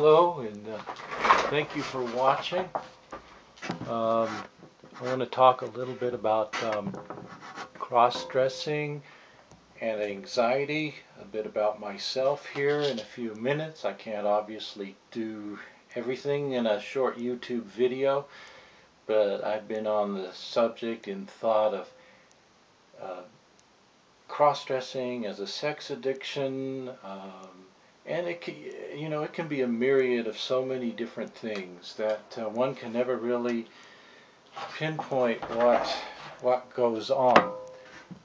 Hello, and thank you for watching. I want to talk a little bit about cross-dressing and anxiety, a bit about myself here in a few minutes. I can't obviously do everything in a short YouTube video, but I've been on the subject in thought of uh, cross-dressing as a sex addiction, and it can be a myriad of so many different things that one can never really pinpoint what goes on.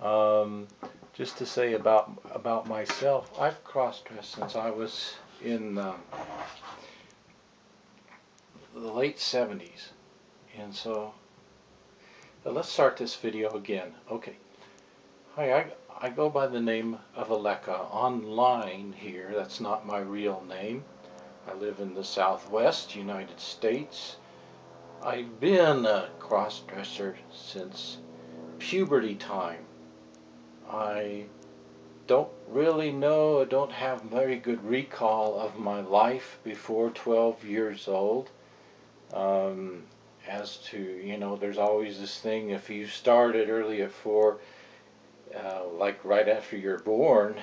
Um, just to say about myself, I've cross-dressed since I was in the late 70s, and so let's start this video again. Okay. Hi, I go by the name of Aleka online here. That's not my real name. I live in the Southwest United States. I've been a cross-dresser since puberty time. I don't really know, I don't have very good recall of my life before 12 years old. As to, there's always this thing, if you started early at 4, like right after you're born,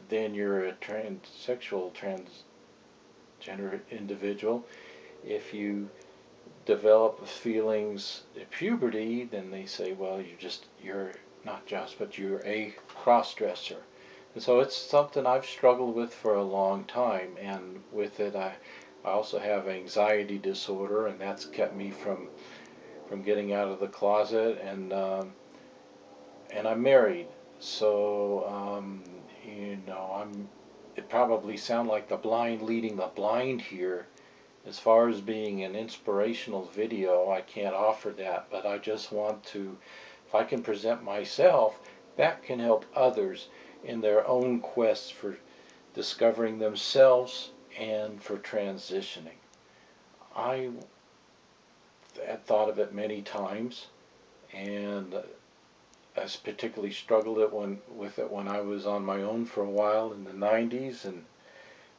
then you're a transsexual, transgender individual. If you develop feelings at puberty, then they say, well, you're not just, but you're a cross-dresser. And so it's something I've struggled with for a long time, and with it I also have anxiety disorder, and that's kept me from getting out of the closet, and I'm married, so it probably sound like the blind leading the blind here. As far as being an inspirational video, I can't offer that, but I just want to, if I can present myself, that can help others in their own quests for discovering themselves and for transitioning. I had thought of it many times, and I particularly struggled with it when I was on my own for a while in the 90s, and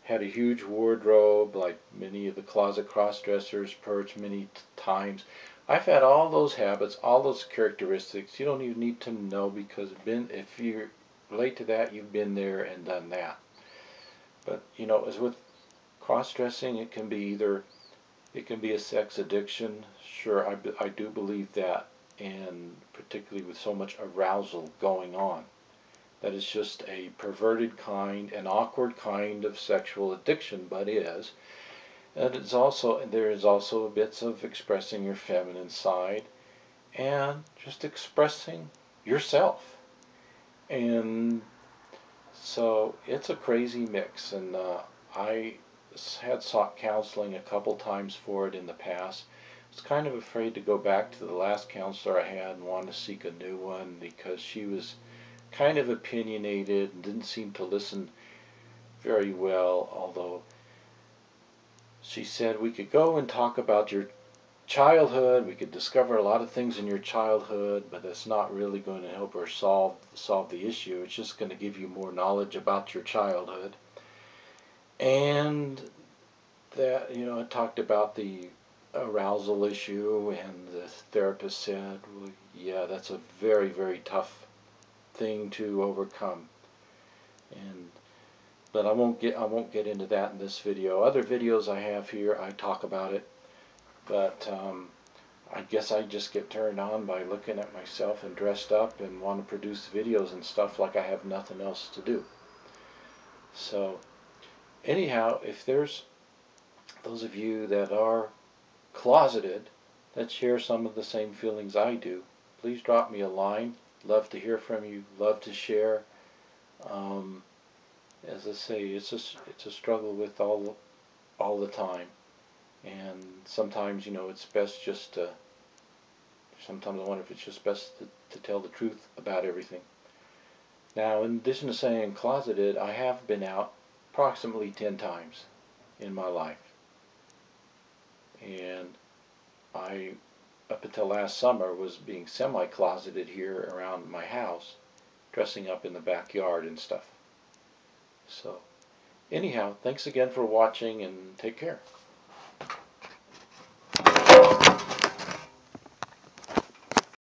had a huge wardrobe like many of the closet cross-dressers, purged many times. I've had all those habits, all those characteristics. You don't even need to know, because if you relate to that, you've been there and done that. But as with cross-dressing, it can be a sex addiction. Sure, I do believe that, and particularly with so much arousal going on. That is just a perverted kind, an awkward kind of sexual addiction, but is. And there is also bits of expressing your feminine side and just expressing yourself. And so it's a crazy mix, and I had sought counseling a couple times for it in the past. I was kind of afraid to go back to the last counselor I had and wanted to seek a new one, because she was kind of opinionated and didn't seem to listen very well, although she said we could go and talk about your childhood, we could discover a lot of things in your childhood, but that's not really going to help her solve the issue. It's just going to give you more knowledge about your childhood. And that, I talked about the arousal issue, and the therapist said, well, yeah, that's a very, very tough thing to overcome. But I won't get into that in this video. Other videos I have here, I talk about it, but I guess I just get turned on by looking at myself and dressed up and want to produce videos and stuff like I have nothing else to do. So anyhow, if there's those of you that are closeted that share some of the same feelings I do, please drop me a line. Love to hear from you. Love to share. As I say, it's a struggle with all the time, and sometimes it's best just to. Sometimes I wonder if it's just best to tell the truth about everything. Now, in addition to saying closeted, I have been out approximately 10 times in my life, and I, up until last summer, was being semi-closeted here around my house, dressing up in the backyard and stuff. So Anyhow, thanks again for watching and take care.